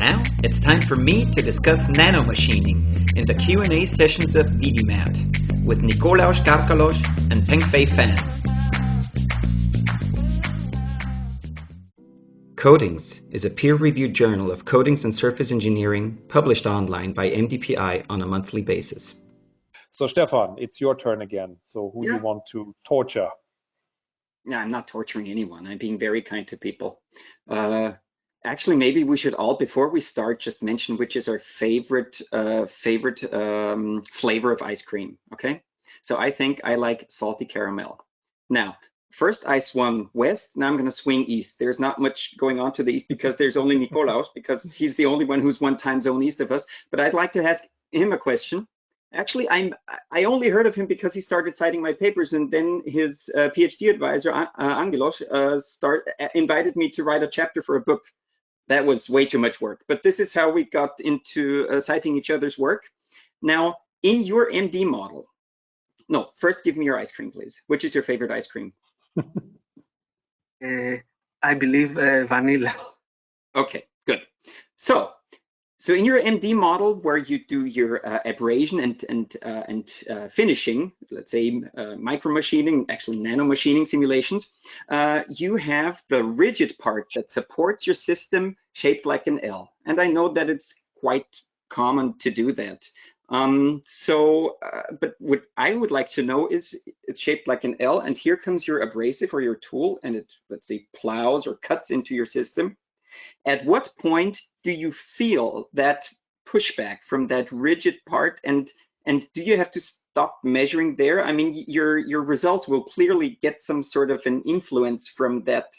Now it's time for me to discuss nanomachining in the Q&A sessions of ViViMaT with Nikolaos Karkalos and Pengfei fan. Coatings is a peer-reviewed journal of coatings and surface engineering published online by MDPI on a monthly basis. So Stefan, it's your turn again. So who you want to torture? Yeah, I'm not torturing anyone. I'm being very kind to people. Actually, maybe we should all, before we start, just mention which is our favorite flavor of ice cream. Okay, so I think I like salty caramel. Now, first I swung west. Now I'm going to swing east. There's not much going on to the east because there's only Nikolaos, because he's the only one who's one time zone east of us. But I'd like to ask him a question. Actually, I only heard of him because he started citing my papers, and then his PhD advisor, Angelos, invited me to write a chapter for a book. That was way too much work, but this is how we got into citing each other's work. Now, in your MD model, no, first give me your ice cream, please. Which is your favorite ice cream? I believe vanilla. Okay, good. So in your MD model, where you do your abrasion and finishing, let's say micromachining, actually nanomachining simulations, you have the rigid part that supports your system shaped like an L. And I know that it's quite common to do that. But what I would like to know is it's shaped like an L, and here comes your abrasive or your tool, and it, let's say, plows or cuts into your system. At what point do you feel that pushback from that rigid part, and do you have to stop measuring there? I mean, your results will clearly get some sort of an influence from that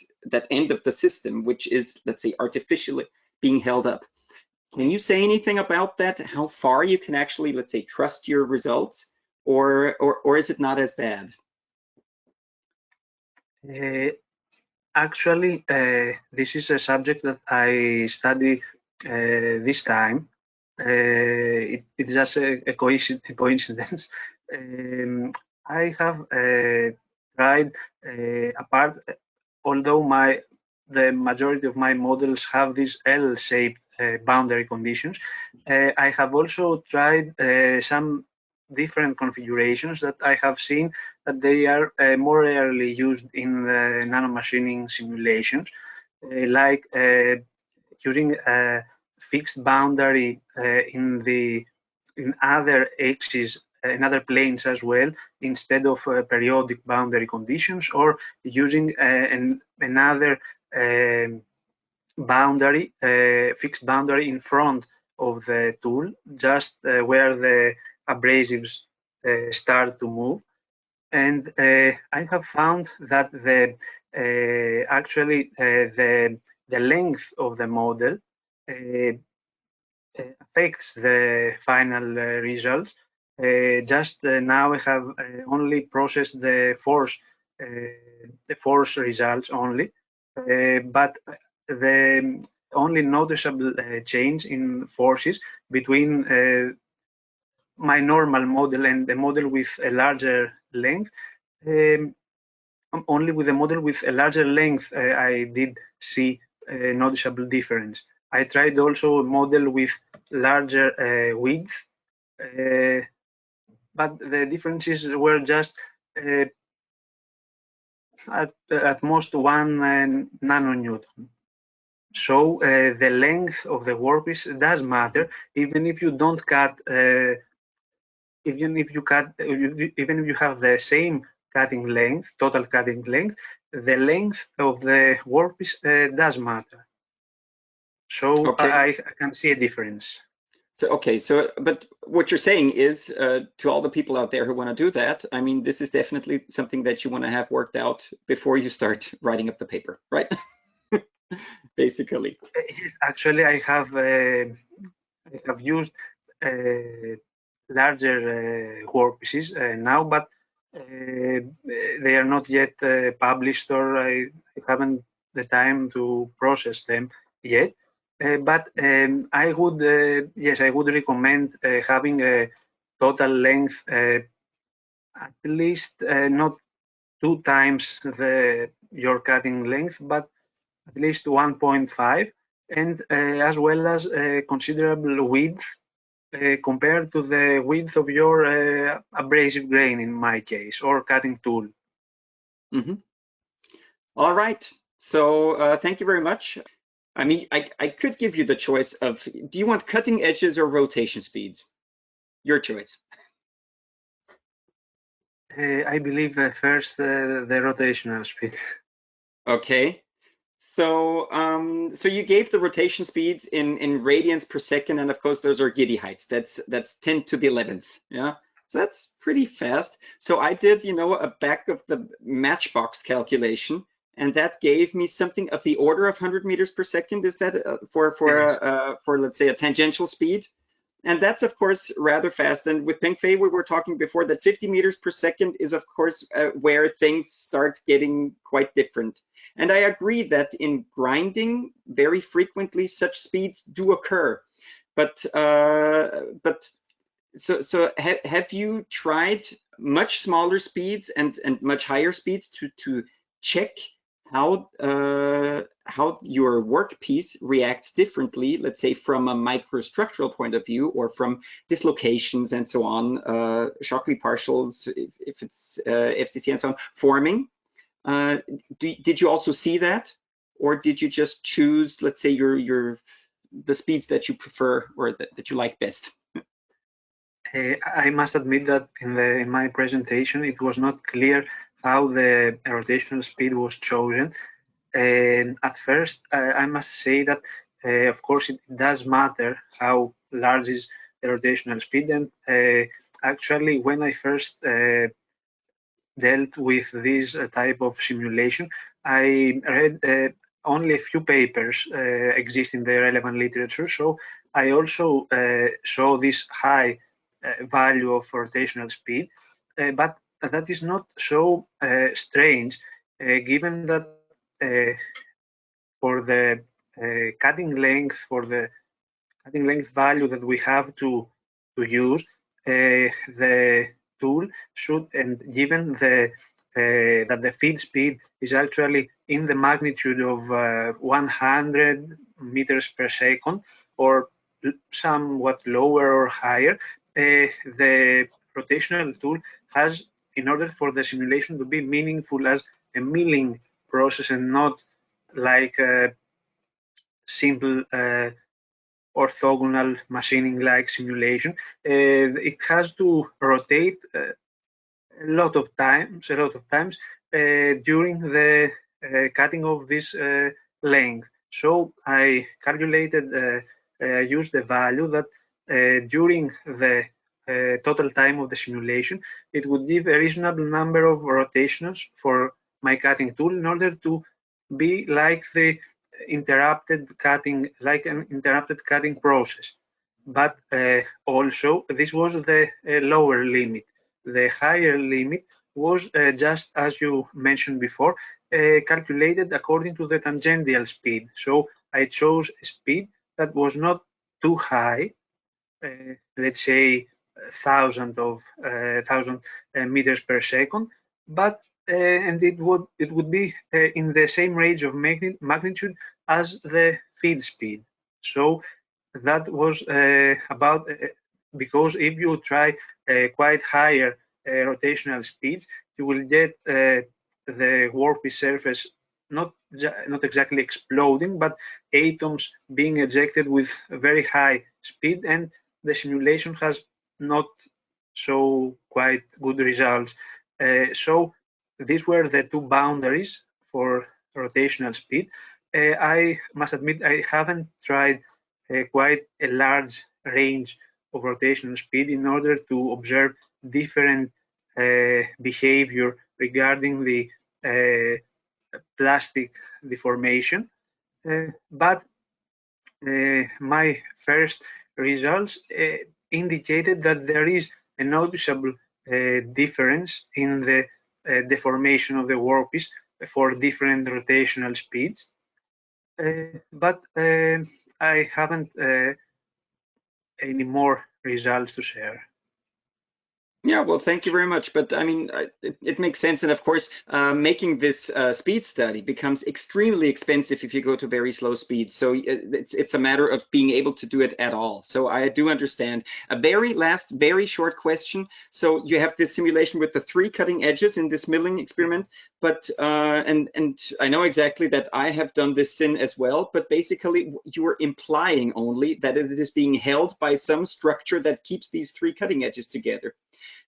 end of the system, which is, let's say, artificially being held up. Can you say anything about that? How far you can actually, let's say, trust your results, or is it not as bad? Actually, this is a subject that I study this time. It's just a coincidence. I have tried apart, although the majority of my models have these L-shaped boundary conditions. I have also tried some different configurations that I have seen that they are more rarely used in the nanomachining simulations, like using a fixed boundary in other axes, in other planes as well, instead of periodic boundary conditions, or using another boundary, fixed boundary in front of the tool, just where the abrasives start to move. And I have found that actually the length of the model affects the final results. Just now I have only processed the force results only, but the only noticeable change in forces between my normal model and the model with a larger length. Only with the model with a larger length I did see a noticeable difference. I tried also a model with larger width, but the differences were just at most 1 nanonewton. So the length of the workpiece does matter, even if you don't cut. Even if you have the same cutting length, total cutting length, the length of the workpiece does matter. So okay. I can see a difference. So but what you're saying is to all the people out there who want to do that, I mean, this is definitely something that you want to have worked out before you start writing up the paper, right? Basically. Yes, actually, I have used larger workpieces now, but they are not yet published, or I haven't the time to process them yet. But I would, yes, I would recommend having a total length at least not 2 times your cutting length, but at least 1.5, and as well as considerable width compared to the width of your abrasive grain in my case, or cutting tool. Mm-hmm. All right. So thank you very much. I mean, I could give you the choice of, do you want cutting edges or rotation speeds? Your choice. I believe first the rotational speed. Okay. So so you gave the rotation speeds in radians per second, and of course those are giddy heights. That's 10 to the 11th. Yeah. So that's pretty fast. So I did, you know, a back of the matchbox calculation, and that gave me something of the order of 100 meters per second. Is that for let's say a tangential speed? And that's of course rather fast. And with Pengfei, we were talking before that 50 meters per second is of course where things start getting quite different. And I agree that in grinding, very frequently such speeds do occur. But so have you tried much smaller speeds and much higher speeds to check how your workpiece reacts differently, let's say from a microstructural point of view, or from dislocations and so on, Shockley partials, if it's FCC and so on, forming? Did you also see that, or did you just choose, let's say, the speeds that you prefer or that you like best? I must admit that in my presentation it was not clear how the rotational speed was chosen. At first, I must say that of course it does matter how large is the rotational speed, and actually when I first dealt with this type of simulation, I read only a few papers exist in the relevant literature, so I also saw this high value of rotational speed, but that is not so strange, given that for the cutting length, for the cutting length value that we have to use, the tool should, and given the that the feed speed is actually in the magnitude of 100 meters per second, or somewhat lower or higher, the rotational tool has, in order for the simulation to be meaningful as a milling process and not like a simple orthogonal machining-like simulation, it has to rotate a lot of times during the cutting of this length. So I calculated, used the value that during the total time of the simulation, it would give a reasonable number of rotations for my cutting tool in order to be like the interrupted cutting, like an interrupted cutting process. But also, this was the lower limit. The higher limit was, just as you mentioned before, calculated according to the tangential speed. So I chose a speed that was not too high, let's say 1,000 meters per second, but and it would be in the same range of magnitude as the feed speed. So that was about, because if you try quite higher rotational speeds, you will get the workpiece surface not exactly exploding, but atoms being ejected with very high speed, and the simulation has not so quite good results. So these were the two boundaries for rotational speed. I must admit I haven't tried quite a large range of rotational speed in order to observe different behavior regarding the plastic deformation. But my first results indicated that there is a noticeable difference in the deformation of the workpiece for different rotational speeds. But I haven't any more results to share. Yeah, well, thank you very much. But I mean, it makes sense. And of course, making this speed study becomes extremely expensive if you go to very slow speeds. So it's a matter of being able to do it at all. So I do understand. A very last, very short question. So you have this simulation with the three cutting edges in this milling experiment, but and I know exactly that I have done this sin as well. But basically, you are implying only that it is being held by some structure that keeps these three cutting edges together.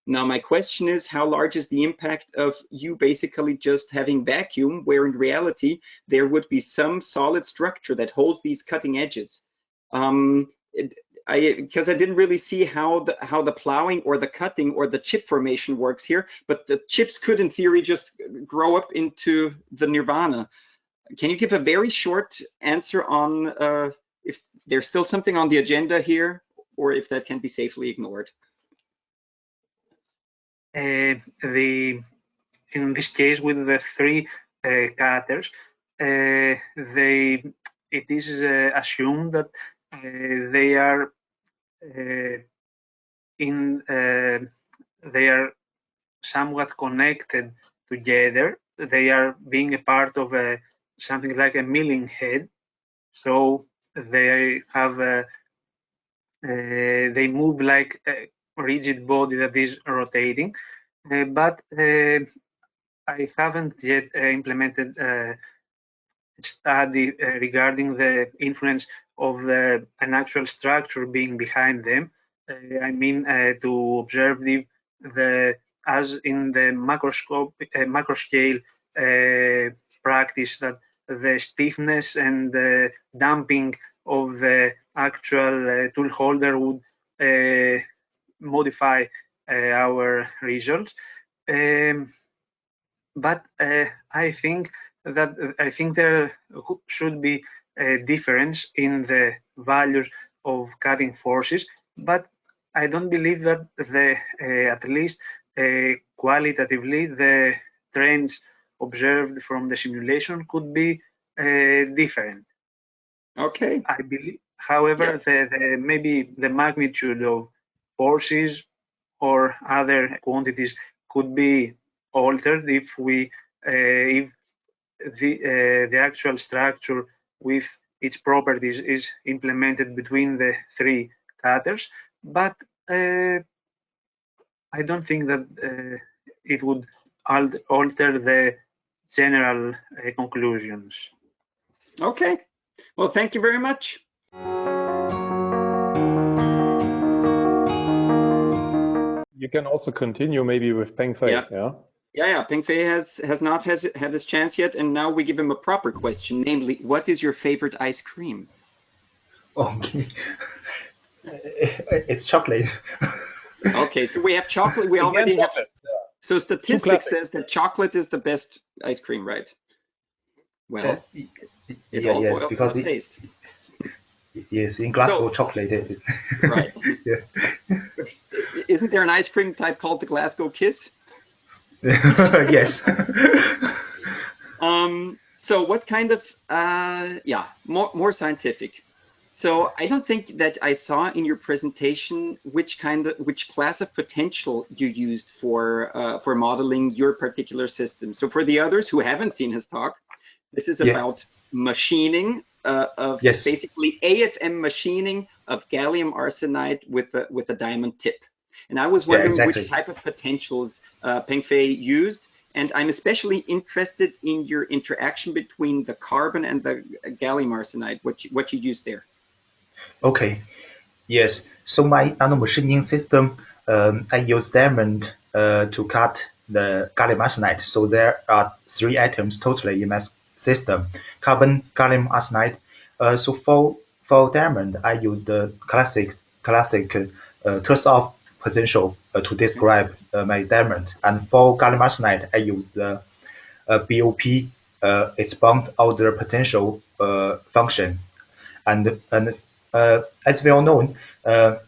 Now, my question is, how large is the impact of you basically just having vacuum, where in reality there would be some solid structure that holds these cutting edges? Um, because I didn't really see how the plowing or the cutting or the chip formation works here, but the chips could, in theory, just grow up into the nirvana. Can you give a very short answer on if there's still something on the agenda here, or if that can be safely ignored? In this case, with the three cutters, it is assumed that they are they are somewhat connected together. They are being a part of something like a milling head. So they have they move like a rigid body that is rotating. But I haven't yet implemented a study regarding the influence of an actual structure being behind them. I mean, to observe the as in the macro scale practice, that the stiffness and the damping of the actual tool holder would modify our results. But I think there should be a difference in the values of cutting forces, but I don't believe that at least qualitatively the trends observed from the simulation could be different. Okay. I believe, however, maybe the magnitude of forces or other quantities could be altered if the actual structure with its properties is implemented between the three cutters. But I don't think that it would alter the general conclusions. Okay. Well, thank you very much. You can also continue maybe with Pengfei. Yeah. Yeah. Pengfei has not had his chance yet, and now we give him a proper question, namely, what is your favorite ice cream? Okay. It's chocolate. Okay, so we have chocolate. We already have. So statistics says that chocolate is the best ice cream, right? Well, it all boils down to taste. Yes, in Glasgow, chocolate is. Right. Yeah. Isn't there an ice cream type called the Glasgow Kiss? Yes. So what kind of more scientific. So I don't think that I saw in your presentation which class of potential you used for modeling your particular system. So for the others who haven't seen his talk, this is about machining of basically AFM machining of gallium arsenide with a diamond tip. And I was wondering which type of potentials Pengfei used. And I'm especially interested in your interaction between the carbon and the gallium arsenide, what you used there. Okay. Yes. So my nanomachining system, I use diamond to cut the gallium arsenide. So there are 3 atoms totally in my system: carbon, gallium arsenide. So for diamond, I use the classic Tresor potential to describe my diamond. And for gallium arsenide, I use the BOP, its bond order potential function. And as well known that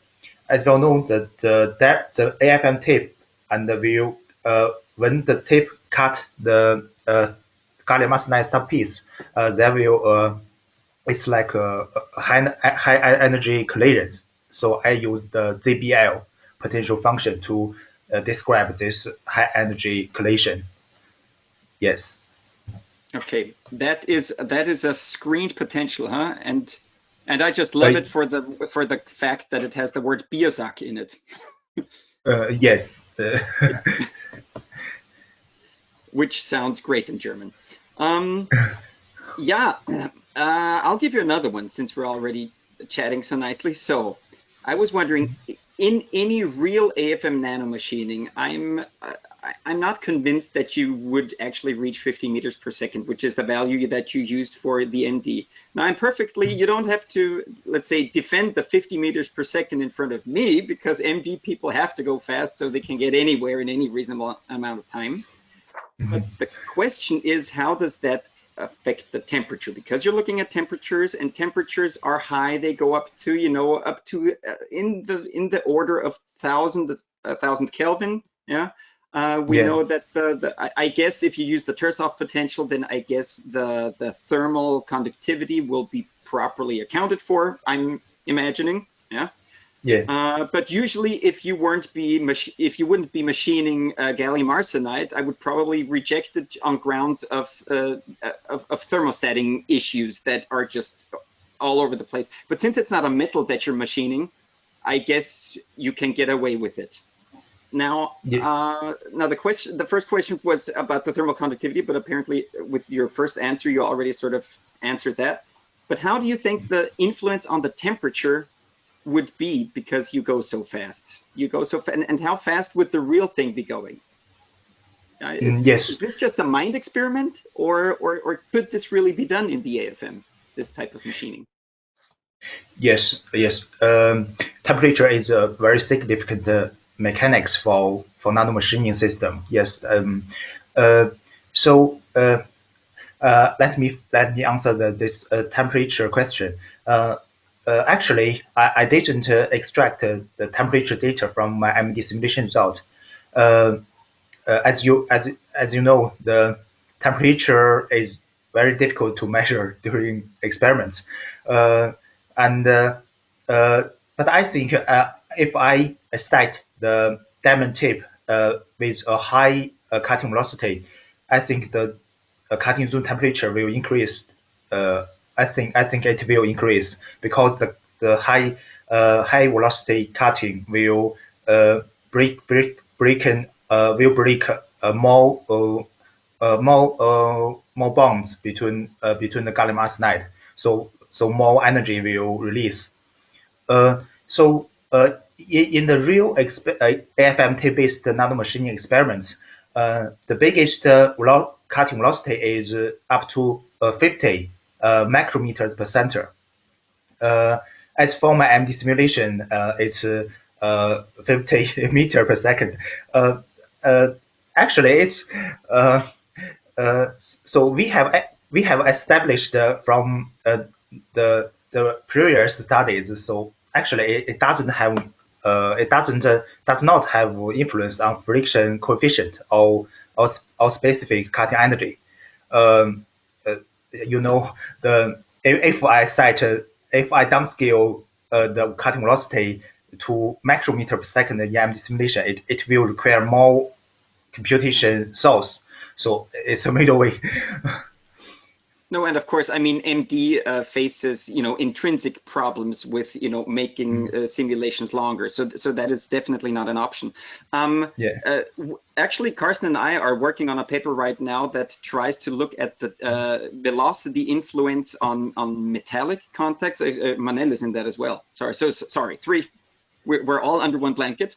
the AFM tip and will when the tip cut the gallium arsenide subpiece, there will it's like a high energy collisions. So I use the ZBL potential function to describe this high energy collision. Yes. Okay, that is a screened potential, huh? And I just love it for the fact that it has the word Biersack in it. Yes. Which sounds great in German. Yeah, I'll give you another one since we're already chatting so nicely. So I was wondering, in any real AFM nanomachining, I'm not convinced that you would actually reach 50 meters per second, which is the value that you used for the MD. Now, you don't have to, let's say, defend the 50 meters per second in front of me, because MD people have to go fast so they can get anywhere in any reasonable amount of time. But the question is, how does that affect the temperature? Because you're looking at temperatures, and temperatures are high. They go up to, in the order of 1,000 Kelvin. Yeah. We know that I guess if you use the Tersov potential, then I guess the thermal conductivity will be properly accounted for, I'm imagining. Yeah. Yeah. But usually, if you wouldn't be machining gallium arsenide, I would probably reject it on grounds of thermostating issues that are just all over the place. But since it's not a metal that you're machining, I guess you can get away with it. Now, the first question was about the thermal conductivity, but apparently with your first answer, you already sort of answered that. But how do you think the influence on the temperature would be, because you go so fast? And how fast would the real thing be going? Yes. Is this just a mind experiment, or could this really be done in the AFM, this type of machining? Yes. Temperature is a very significant mechanics for nanomachining system. Yes. Let me answer this temperature question. Actually, I didn't extract the temperature data from my MD simulation result. As you know, the temperature is very difficult to measure during experiments. But I think if I set the diamond tip with a high cutting velocity, I think the cutting zone temperature will increase. I think it will increase because the high velocity cutting will break more bonds between the gallium arsenide. So more energy will release. In the real AFM-based nanomachining experiments, the biggest cutting velocity is up to 50 micrometers per center. As for my MD simulation, it's 50 meter per second. Actually, it's so we have established from the previous studies. So actually, it does not have influence on friction coefficient or specific cutting energy. If I downscale the cutting velocity to micrometer per second in MD simulation, it will require more computation source. So it's a middle way. No, and of course, I mean, MD faces, intrinsic problems with, making simulations longer. So that is definitely not an option. Actually, Carsten and I are working on a paper right now that tries to look at the velocity influence on metallic contacts. Manel is in that as well. Sorry, three. We're all under one blanket.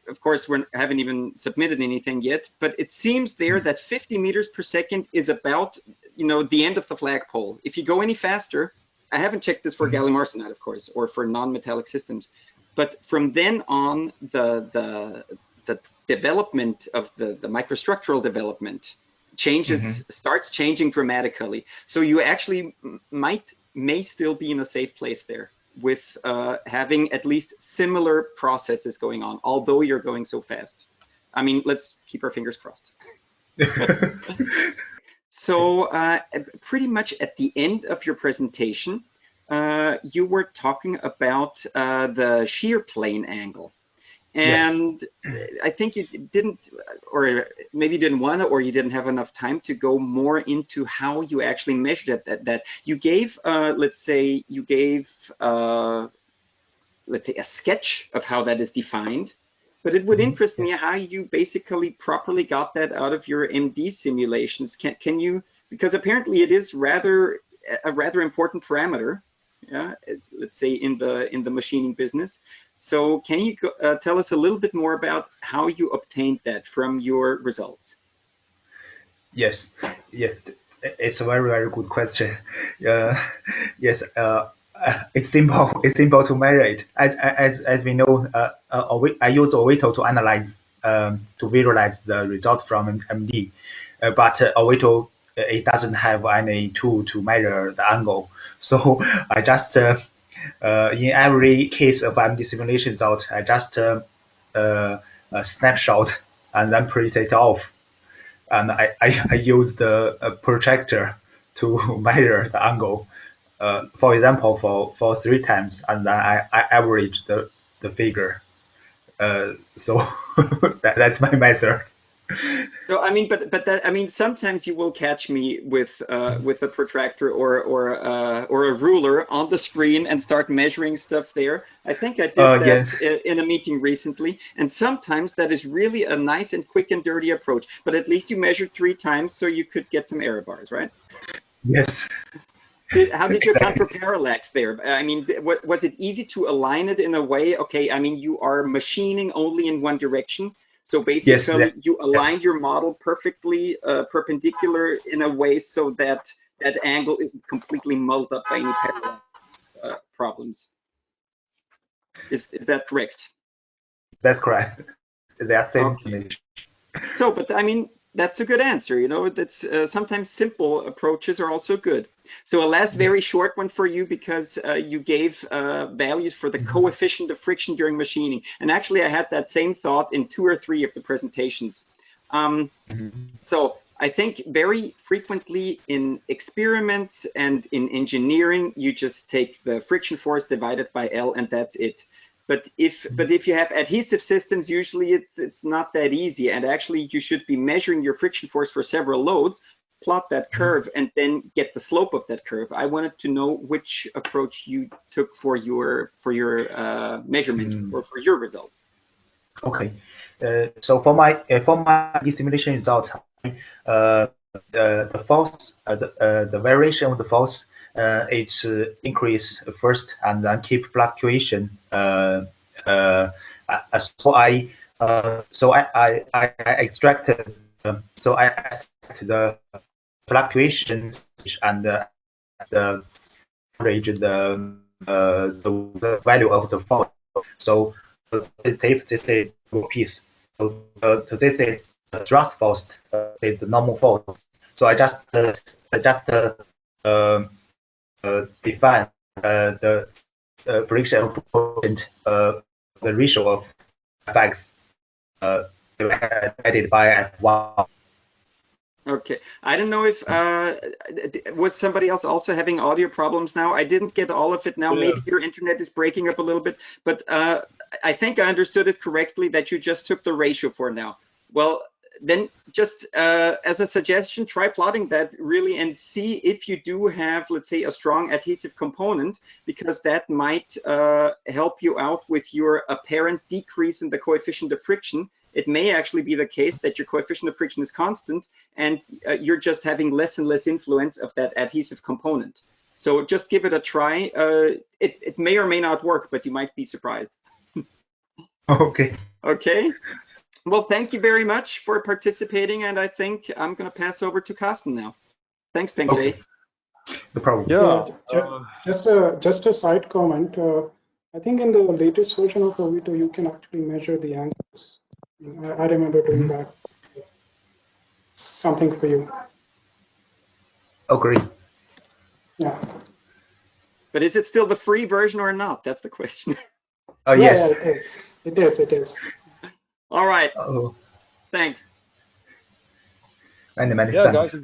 Of course, we haven't even submitted anything yet, but it seems there that 50 meters per second is about, the end of the flagpole. If you go any faster, I haven't checked this for gallium arsenide, of course, or for non-metallic systems, but from then on, the development of the microstructural development starts changing dramatically. So you actually may still be in a safe place there, with having at least similar processes going on, although you're going so fast. I mean, let's keep our fingers crossed. So pretty much at the end of your presentation, you were talking about the shear plane angle. And I think you didn't, or maybe you didn't want to, or you didn't have enough time to go more into how you actually measured that you gave, let's say you gave, let's say a sketch of how that is defined, but it would interest me how you basically properly got that out of your MD simulations. Can you, because apparently it is a rather important parameter, yeah, let's say in the machining business. So can you tell us a little bit more about how you obtained that from your results? Yes, it's a very good question. Yes, it's simple. It's simple to measure it. As we know, I use Oveto to analyze, to visualize the result from MD, but Oveto it doesn't have any tool to measure the angle. So I just in every case of MD simulation result, I just a snapshot and then print it off. And I use the protractor to measure the angle. For example, for 3 times, and then I average the figure. So that's my method. So I mean, but that, I mean, sometimes you will catch me with a protractor or a ruler on the screen and start measuring stuff there. I think I did that Yes. in a meeting recently, and sometimes that is really a nice and quick and dirty approach. But at least you measured 3 times, so you could get some error bars, right? Yes. How did you account for parallax there? I mean, was it easy to align it in a way? Okay, I mean, you are machining only in one direction. So basically, you aligned your model perfectly perpendicular in a way so that that angle isn't completely mulled up by any parallax problems. Is that correct? That's correct. They are same Okay. condition. So, but I mean, that's a good answer. You know, that's sometimes simple approaches are also good. So a last very short one for you, because you gave values for the coefficient of friction during machining. And actually, I had that same thought in 2 or 3 of the presentations. So I think very frequently in experiments and in engineering, you just take the friction force divided by L, and that's it. But if you have adhesive systems, usually it's not that easy. And actually, you should be measuring your friction force for several loads, plot that curve, and then get the slope of that curve. I wanted to know which approach you took for your measurements or for your results. Okay. So for my simulation result, the force, the variation of the force, it's increase first and then keep fluctuation. So I extracted. So I extract the fluctuations and the average the value of the force. So this is a piece. So this is the thrust force. It's the normal force. So I just define the friction coefficient, the ratio of Fx divided by F1. Okay, I don't know if was somebody else also having audio problems now? I didn't get all of it now. Yeah. Maybe your internet is breaking up a little bit, but I think I understood it correctly that you just took the ratio for now. Well, then just as a suggestion, try plotting that really and see if you do have, let's say, a strong adhesive component, because that might help you out with your apparent decrease in the coefficient of friction. It may actually be the case that your coefficient of friction is constant and you're just having less and less influence of that adhesive component. So just give it a try. It may or may not work, but you might be surprised. Okay. Okay. Well, thank you very much for participating, and I think I'm going to pass over to Carsten now. Thanks, Pengfei. Okay. No problem. Yeah. Just a side comment. I think in the latest version of Oveto, you can actually measure the angles. I remember doing that. Something for you. Agree. Yeah. But is it still the free version or not? That's the question. Yes. Yeah, it is. It is. All right. Oh, Thanks. many Yeah, thanks. guys.